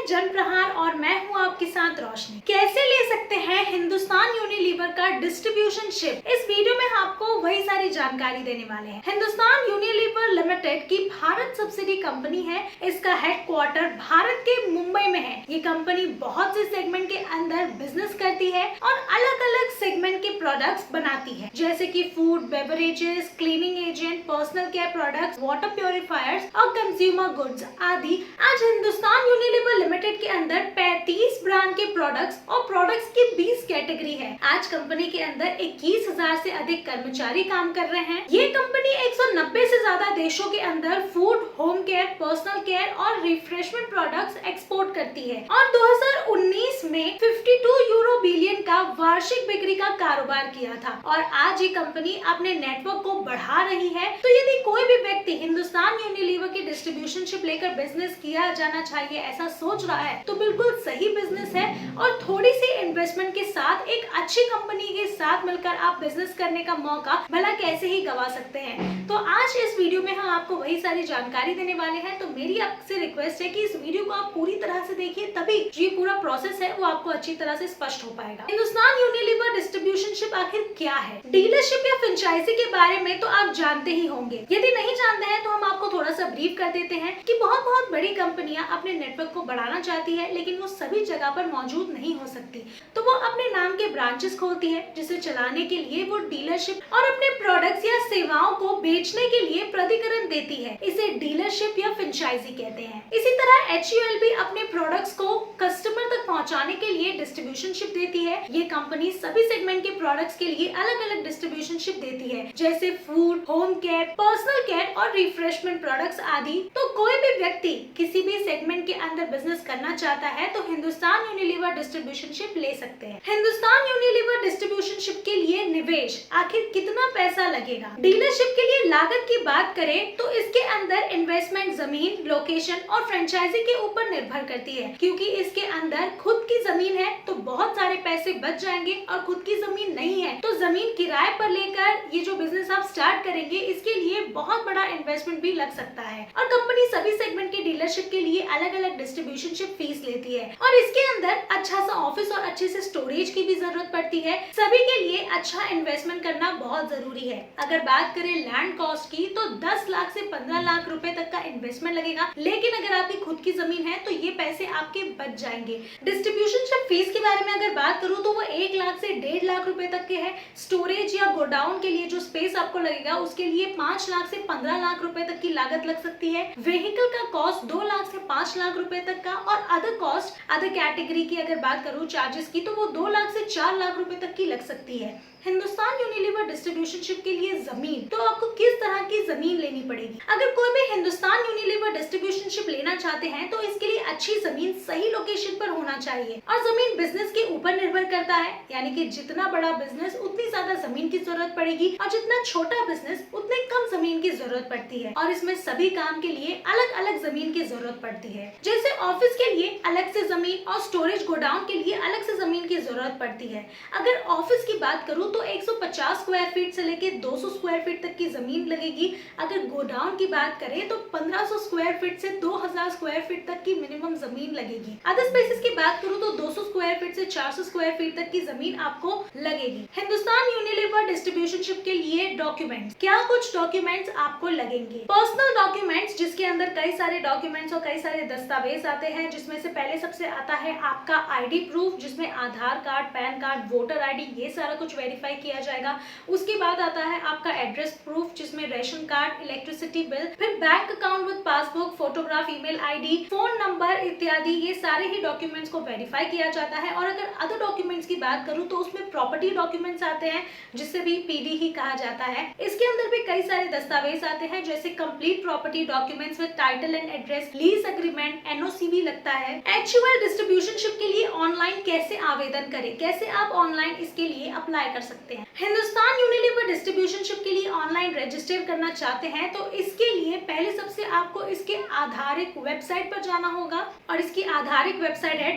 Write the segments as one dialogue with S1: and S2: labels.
S1: जन प्रहार और मैं हूं आपके साथ रोशनी। कैसे ले सकते हैं हिंदुस्तान यूनिलीवर का डिस्ट्रीब्यूशन शिप, इस वीडियो में आपको वही सारी जानकारी देने वाले हैं। हिंदुस्तान यूनिलीवर लिमिटेड की भारत सब्सिडी कंपनी है। इसका हेडक्वार्टर भारत के मुंबई में है। ये कंपनी बहुत से सेगमेंट के अंदर बिजनेस करती है और अलग अलग सेगमेंट के प्रोडक्ट्स बनाती है, जैसे कि food, beverages, cleaning agent, personal care products, water purifiers और कंज्यूमर गुड्स आदि। आज हिंदुस्तान यूनिलीवर लिमिटेड के अंदर 35 ब्रांड के प्रोडक्ट्स और प्रोडक्ट्स की 20 कैटेगरी है। आज कंपनी के अंदर 21,000 से अधिक कर्मचारी काम कर रहे हैं। ये कंपनी 190 से ज्यादा देशों के अंदर food, home care, personal care और रिफ्रेशमेंट प्रोडक्ट्स एक्सपोर्ट करती है और 2019 में 52 बिलियन का वार्षिक बिक्री का कारोबार किया था और आज ये कंपनी अपने नेटवर्क को बढ़ा रही है। तो यदि कोई भी व्यक्ति हिंदुस्तान यूनिलीवर की डिस्ट्रीब्यूशन शिप लेकर बिजनेस किया जाना चाहिए ऐसा सोच रहा है तो बिल्कुल सही बिजनेस है और थोड़ी सी इन्वेस्टमेंट के साथ एक अच्छी कंपनी के साथ मिलकर आप बिजनेस करने का मौका भला कैसे ही गवा सकते हैं। तो आज इस वीडियो में हम आपको वही सारी जानकारी देने वाले हैं। तो मेरी आपसे रिक्वेस्ट है कि इस वीडियो को आप पूरी तरह से देखिए, तभी ये पूरा प्रोसेस है वो आपको अच्छी तरह से स्पष्ट हो पाएगा। हिंदुस्तान यूनिलीवर डिस्ट्रीब्यूशन शिप आखिर क्या है? डीलरशिप या फ्रेंचाइजी के बारे में तो आप जानते ही होंगे। यदि नहीं जानते हैं तो हम आपको थोड़ा सा ब्रीफ कर देते हैं कि बहुत बड़ी कंपनियां अपने नेटवर्क को बढ़ाना चाहती है, लेकिन वो सभी जगह पर मौजूद नहीं हो सकती, तो वो अपने नाम के ब्रांचेस खोलती है, जिसे चलाने के लिए वो डीलरशिप और अपने प्रोडक्ट्स या सेवाओं को बेचने के लिए प्राधिकरण देती है। इसे डीलरशिप या फ्रेंचाइजी कहते हैं। इसी तरह HUL भी अपने प्रोडक्ट्स को कस्टमर तक पहुंचाने के लिए डिस्ट्रीब्यूशन शिप देती है। ये कंपनी सभी सेगमेंट के प्रोडक्ट्स के लिए अलग अलग डिस्ट्रीब्यूशन शिप देती है, जैसे food, home care, personal care और रिफ्रेशमेंट प्रोडक्ट्स आदि। तो कोई भी व्यक्ति किसी भी सेगमेंट के अंदर बिजनेस करना चाहता है तो हिंदुस्तान यूनिलीवर डिस्ट्रीब्यूशन शिप ले सकते हैं। हिंदुस्तान यूनिलीवर डिस्ट्रीब्यूशन शिप के लिए निवेश आखिर कितना पैसा लगेगा? डीलरशिप के लिए लागत की बात करें तो इसके अंदर इन्वेस्टमेंट जमीन, लोकेशन और फ्रेंचाइजी के ऊपर निर्भर करती है। क्योंकि इसके अंदर खुद की जमीन है तो बहुत सारे पैसे बच जाएंगे और खुद की जमीन नहीं है तो जमीन किराए पर लेकर ये जो बिजनेस आप स्टार्ट करेंगे इसके लिए बहुत बड़ा इन्वेस्टमेंट भी लग सकता है। और कंपनी सभी सेगमेंट की डीलरशिप के लिए अलग अलग डिस्ट्रीब्यूशन शिप फीस लेती है और इसके अंदर अच्छा सा ऑफिस और अच्छे से स्टोरेज की भी जरूरत पड़ती है। सभी के लिए अच्छा इन्वेस्टमेंट करना बहुत जरूरी है। अगर बात करें लैंड कॉस्ट की तो 10 लाख से 15 लाख रुपए तक का इन्वेस्टमेंट लगेगा, लेकिन अगर आपकी खुद की जमीन है तो ये पैसे आपके बच जाएंगे। डिस्ट्रीब्यूशन शिप फीस के बारे में अगर बात करूं तो वो 1 लाख से 1.5 लाख रुपए तक के है। स्टोरेज या गोडाउन के लिए जो स्पेस आपको लगेगा उसके लिए 5 लाख से 15 लाख रुपए तक की लागत लग सकती है। व्हीकल का कॉस्ट 2 लाख से 5 लाख रुपए तक का और अदर कॉस्ट, अदर कैटेगरी की अगर बात करूं चार्जेस की तो वो 2 लाख से 4 लाख रुपए तक की लग सकती है। हिंदुस्तान यूनिलीवर डिस्ट्रीब्यूशन शिप के लिए जमीन, तो आपको किस तरह की जमीन लेनी पड़ेगी? अगर कोई भी हिंदुस्तान यूनिलीवर डिस्ट्रीब्यूशन शिप लेना चाहते हैं तो इसके लिए अच्छी जमीन सही लोकेशन पर होना चाहिए और जमीन बिजनेस के ऊपर निर्भर करता है, यानी कि जितना बड़ा बिजनेस उतनी ज्यादा जमीन की जरूरत पड़ेगी और जितना छोटा बिजनेस उतने कम जमीन की जरूरत पड़ती है। और इसमें सभी काम के लिए अलग अलग जमीन की जरूरत पड़ती है। जैसे ऑफिस के लिए अलग से जमीन और स्टोरेज गोडाउन के लिए अलग से जमीन की जरूरत पड़ती है। अगर ऑफिस की बात करूँ तो 150 स्क्वायर फीट से लेके 200 स्क्वायर फीट तक की जमीन लगेगी। अगर गोडाउन की बात करें तो 1500 स्क्वायर फीट से 2000 स्क्वायर फीट तक की मिनिमम जमीन लगेगी। अदर स्पेसेस की बात करूं तो 200 स्क्वायर फीट से 400 स्क्वायर फीट तक की जमीन आपको लगेगी। हिंदुस्तान यूनिलीवर डिस्ट्रीब्यूशन शिप के लिए डॉक्यूमेंट्स, क्या कुछ डॉक्यूमेंट्स आपको लगेंगे? पर्सनल डॉक्यूमेंट्स, जिसके अंदर कई सारे डॉक्यूमेंट्स और कई सारे दस्तावेज आते हैं, जिसमें से पहले सबसे आता है आपका ID प्रूफ, जिसमें Aadhaar card, PAN card, voter ID ये सारा कुछ वेरीफाई किया जाएगा। उसके बाद आता है आपका एड्रेस प्रूफ, जिसमें रेशन कार्ड, इलेक्ट्रिसिटी बिल, फिर bank account with passbook, photograph, email ID, phone number इत्यादि, ये सारे ही डॉक्यूमेंट्स को वेरीफाई किया जाता है। और अगर अदर डॉक्यूमेंट्स की बात करूं तो उसमें प्रॉपर्टी डॉक्यूमेंट्स आते हैं, जिसे भी PD ही कहा जाता है। इसके अंदर भी कई सारे दस्तावेज आते हैं, जैसे complete property documents with title and address, lease agreement, NOC भी लगता है। HUL डिस्ट्रीब्यूशन शिप के लिए ऑनलाइन कैसे आवेदन करें, कैसे आप ऑनलाइन इसके लिए अप्लाई कर सकते हैं? हिंदुस्तान यूनिलीवर डिस्ट्रीब्यूशन शिप के लिए ऑनलाइन रजिस्टर करना चाहते हैं तो इसके लिए पहले सबसे आपको इसके आधारित वेबसाइट पर जाना होगा और इसकी आधारित वेबसाइट है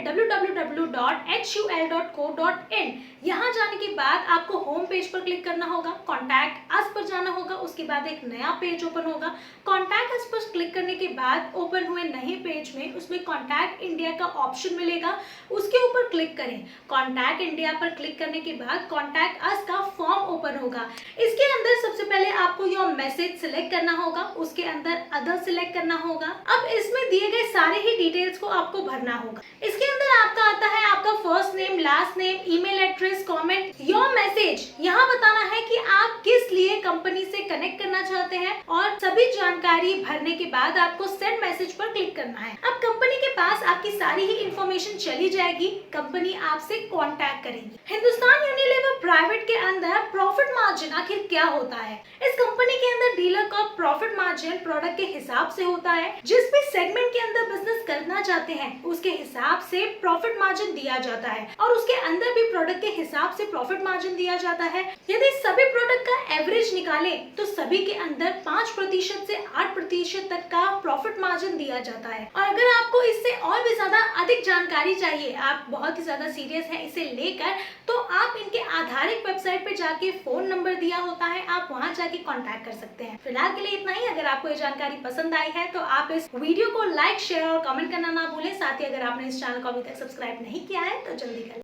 S1: www.hul.co.in। यहाँ जाने के बाद आपको होम पेज पर क्लिक करना होगा, कॉन्टैक्ट अस पर जाना होगा, उसके बाद एक नया पेज ओपन होगा। कॉन्टैक्ट अस पर क्लिक करने के बाद ओपन हुए नए पेज में उसमें कॉन्टैक्ट इंडिया का ऑप्शन मिलेगा, उसके ऊपर क्लिक करें। कॉन्टैक्ट इंडिया पर क्लिक करने के बाद कॉन्टैक्ट अस का फॉर्म ओपन होगा। इसके अंदर सबसे पहले आपको योर मैसेज सिलेक्ट करना होगा, उसके अंदर अदर सिलेक्ट करना होगा। अब इसमें दिए गए सारे ही डिटेल्स को आपको भरना होगा। इसके अंदर आपका आता है आपका first name, last name, email address, comment, your message. यहाँ बताना है कि आप किस लिए कंपनी से कनेक्ट करना चाहते हैं और सभी जानकारी भरने के बाद आपको सेंड मैसेज पर क्लिक करना है। अब कंपनी के पास आपकी सारी ही इंफॉर्मेशन चली जाएगी, कंपनी आपसे कांटेक्ट करेगी। हिंदुस्तान यूनिलीवर प्राइवेट के अंदर प्रॉफिट मार्जिन आखिर क्या होता है? इस कंपनी के अंदर डीलर का प्रॉफिट मार्जिन प्रोडक्ट के हिसाब से होता है। जिस भी सेगमेंट के अंदर बिजनेस करना चाहते हैं उसके हिसाब से प्रॉफिट मार्जिन दिया जाता है और उसके अंदर भी प्रोडक्ट के हिसाब से प्रॉफिट मार्जिन दिया जाता है। यदि सभी प्रोडक्ट का एवरेज निकाले तो सभी के अंदर 5% से 8% तक का प्रॉफिट मार्जिन दिया जाता है। और अगर आपको इससे और भी ज्यादा अधिक जानकारी चाहिए, आप बहुत ही ज्यादा सीरियस हैं इसे लेकर, तो आप इनके आधारित वेबसाइट पे जाके फोन नंबर दिया होता है, आप वहां जाके कांटेक्ट कर सकते हैं। फिलहाल के लिए इतना ही। अगर आपको ये जानकारी पसंद आई है तो आप इस वीडियो को लाइक, शेयर और कमेंट करना ना भूलें। साथ ही अगर आपने इस चैनल को अभी तक सब्सक्राइब नहीं किया है तो जल्दी करें।